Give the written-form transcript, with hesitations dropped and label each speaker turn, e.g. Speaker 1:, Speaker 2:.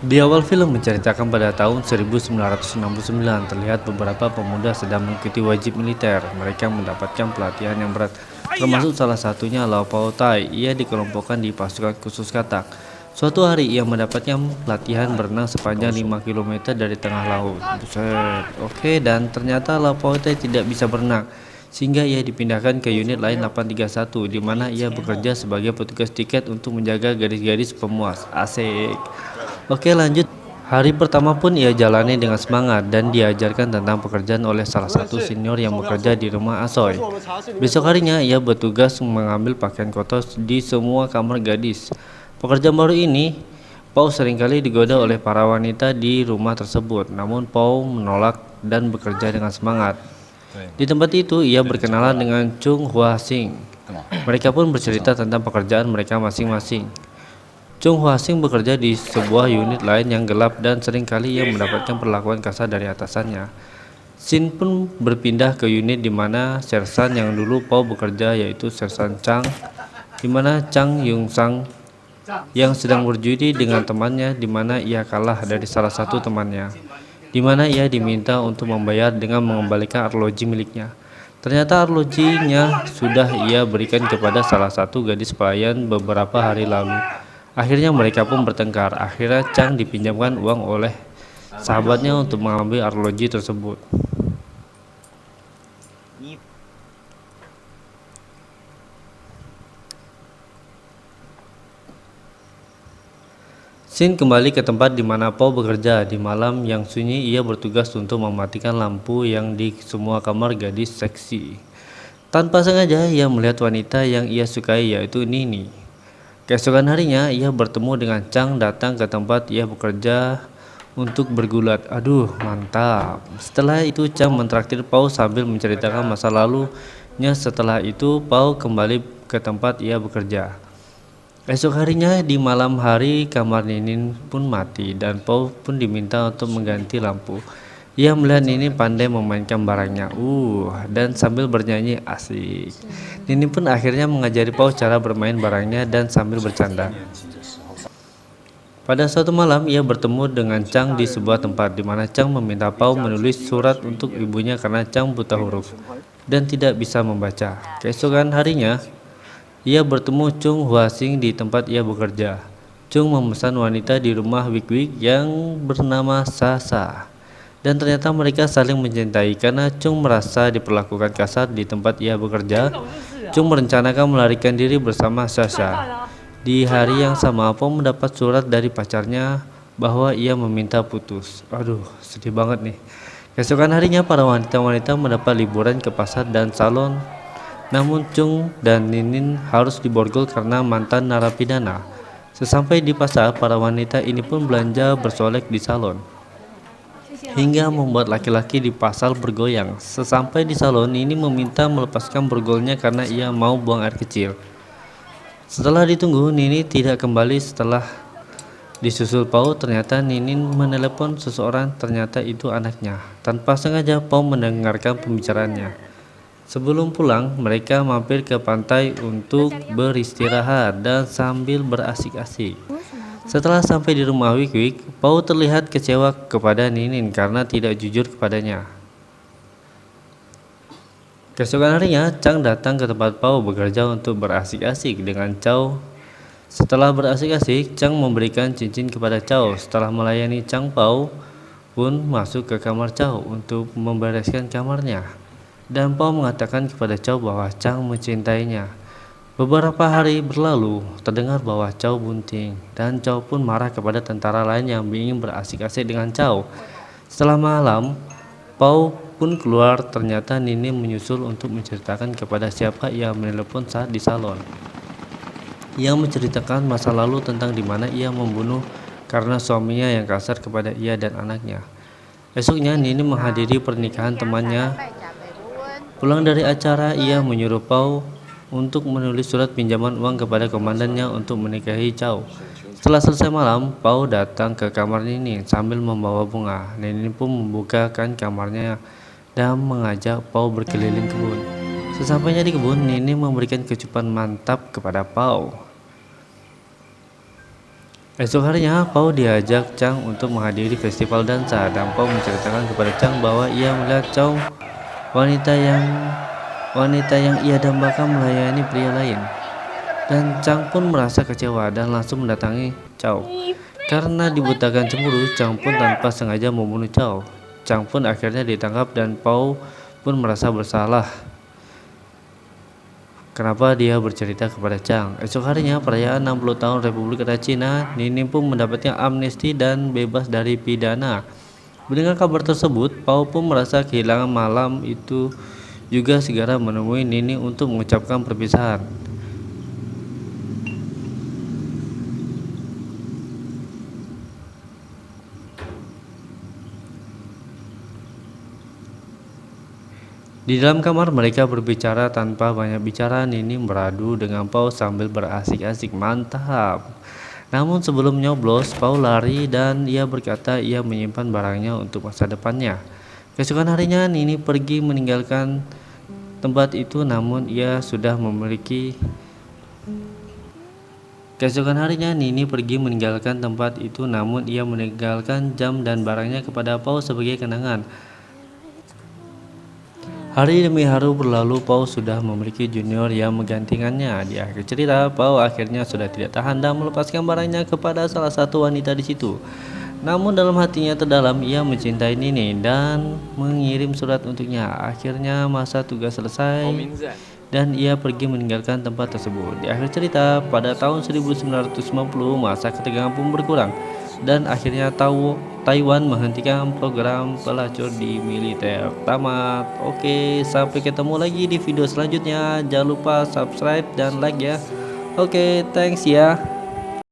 Speaker 1: Di awal film menceritakan pada tahun 1969 terlihat beberapa pemuda sedang mengikuti wajib militer. Mereka mendapatkan pelatihan yang berat, termasuk salah satunya Lau Pao Tai. Ia dikelompokkan di pasukan khusus katak. Suatu hari ia mendapatkan pelatihan berenang sepanjang 5 km dari tengah laut. Buset, oke, dan ternyata Lau Pao Tai tidak bisa berenang. Sehingga ia dipindahkan ke unit lain 831, di mana ia bekerja sebagai petugas tiket untuk menjaga gadis-gadis pemuas. Asik. Oke, lanjut. Hari pertama pun ia jalani dengan semangat dan diajarkan tentang pekerjaan oleh salah satu senior yang bekerja di rumah Asoy. Besok harinya ia bertugas mengambil pakaian kotor di semua kamar gadis. Pekerjaan baru ini, Pau seringkali digoda oleh para wanita di rumah tersebut, namun Pau menolak dan bekerja dengan semangat. Di tempat itu ia berkenalan dengan Chung Hua Sing. Mereka pun bercerita tentang pekerjaan mereka masing-masing. Chung Hua Sing bekerja di sebuah unit lain yang gelap dan seringkali ia mendapatkan perlakuan kasar dari atasannya. Shin pun berpindah ke unit di mana Sersan yang dulu Pau bekerja, yaitu Sersan Chang, di mana Chang Yung Sang yang sedang berjudi dengan temannya, di mana ia kalah dari salah satu temannya, di mana ia diminta untuk membayar dengan mengembalikan arloji miliknya. Ternyata arlojinya sudah ia berikan kepada salah satu gadis pelayan beberapa hari lalu. Akhirnya mereka pun bertengkar. Akhirnya Chang dipinjamkan uang oleh sahabatnya untuk mengambil arloji tersebut. Shin kembali ke tempat di mana Pau bekerja. Di malam yang sunyi, ia bertugas untuk mematikan lampu yang di semua kamar gadis seksi. Tanpa sengaja, ia melihat wanita yang ia sukai, yaitu Nini. Keesokan harinya, ia bertemu dengan Chang datang ke tempat ia bekerja untuk bergulat. Aduh, mantap. Setelah itu, Chang mentraktir Pau sambil menceritakan masa lalunya. Setelah itu, Pau kembali ke tempat ia bekerja. Esok harinya di malam hari, kamar Ninin pun mati dan Pau pun diminta untuk mengganti lampu. Ia melihat Ninin pandai memainkan barangnya, dan sambil bernyanyi asik. Ninin pun akhirnya mengajari Pau cara bermain barangnya dan sambil bercanda. Pada suatu malam, ia bertemu dengan Chang di sebuah tempat di mana Chang meminta Pau menulis surat untuk ibunya karena Chang buta huruf dan tidak bisa membaca. Keesokan harinya, ia bertemu Chung Hua Sing di tempat ia bekerja. Chung memesan wanita di rumah Wik-Wik yang bernama Sasa. Dan ternyata mereka saling mencintai karena Chung merasa diperlakukan kasar di tempat ia bekerja. Chung merencanakan melarikan diri bersama Sasa. Di hari yang sama, Pau mendapat surat dari pacarnya bahwa ia meminta putus. Aduh, sedih banget nih. Keesokan harinya, para wanita-wanita mendapat liburan ke pasar dan salon. Namun Chung dan Ninin harus diborgol karena mantan narapidana. Sesampai di pasar, para wanita ini pun belanja bersolek di salon, hingga membuat laki-laki di pasar bergoyang. Sesampai di salon, Nini meminta melepaskan borgolnya karena ia mau buang air kecil. Setelah ditunggu, Nini tidak kembali. Setelah disusul Pau, ternyata Ninin menelepon seseorang, ternyata itu anaknya. Tanpa sengaja, Pau mendengarkan pembicaraannya. Sebelum pulang, mereka mampir ke pantai untuk beristirahat dan sambil berasik-asik. Setelah sampai di rumah Wik-Wik, Pau terlihat kecewa kepada Ninin karena tidak jujur kepadanya. Keesokan harinya, Chang datang ke tempat Pau bekerja untuk berasik-asik dengan Chow. Setelah berasik-asik, Chang memberikan cincin kepada Chow. Setelah melayani Chang, Pau pun masuk ke kamar Chow untuk membereskan kamarnya. Dan Pau mengatakan kepada Chow bahwa Chang mencintainya. Beberapa hari berlalu, terdengar bahwa Chow bunting, dan Chow pun marah kepada tentara lain yang ingin berasik-asik dengan Chow. Setelah malam, Pau pun keluar. Ternyata Nini menyusul untuk menceritakan kepada siapa ia menelepon saat di salon. Ia menceritakan masa lalu tentang di mana ia membunuh karena suaminya yang kasar kepada ia dan anaknya. Esoknya, Nini menghadiri pernikahan temannya. Pulang dari acara, ia menyuruh Pau untuk menulis surat pinjaman uang kepada komandannya untuk menikahi Chow. Setelah selesai malam, Pau datang ke kamar Nini sambil membawa bunga. Nini pun membukakan kamarnya dan mengajak Pau berkeliling kebun. Sesampainya di kebun, Nini memberikan kecupan mantap kepada Pau. Esok harinya, Pau diajak Chang untuk menghadiri festival dansa dan Pau menceritakan kepada Chang bahwa ia melihat Chow wanita yang ia dambakan melayani pria lain. Dan Chang pun merasa kecewa dan langsung mendatangi Chow. Karena dibutakan cemburu, Chang pun tanpa sengaja membunuh Chow. Chang pun akhirnya ditangkap dan Pau pun merasa bersalah. Kenapa dia bercerita kepada Chang? Esok harinya, perayaan 60 tahun Republik Rakyat Cina, Nini pun mendapatkan amnesti dan bebas dari pidana. Mendengar kabar tersebut, Pau pun merasa kehilangan. Malam itu juga segera menemui Nini untuk mengucapkan perpisahan. Di dalam kamar mereka berbicara tanpa banyak bicara. Nini beradu dengan Pau sambil berasik-asik. Mantap. Namun sebelum nyoblos, Pau lari dan ia berkata ia menyimpan barangnya untuk masa depannya. Keesokan harinya, Nini pergi meninggalkan tempat itu, namun ia sudah memiliki Keesokan harinya, Nini pergi meninggalkan tempat itu, namun ia meninggalkan jam dan barangnya kepada Pau sebagai kenangan. Hari demi hari berlalu, Pau sudah memiliki junior yang menggantikannya. Di akhir cerita, Pau akhirnya sudah tidak tahan dan melepaskan barangnya kepada salah satu wanita di situ. Namun dalam hatinya terdalam, ia mencintai Nini dan mengirim surat untuknya. Akhirnya masa tugas selesai dan ia pergi meninggalkan tempat tersebut. Di akhir cerita, pada tahun 1950, masa ketegangan pun berkurang dan akhirnya Taiwan menghentikan program pelacur di militer. Tamat. Oke, sampai ketemu lagi di video selanjutnya. Jangan lupa subscribe dan like ya. Oke, thanks ya.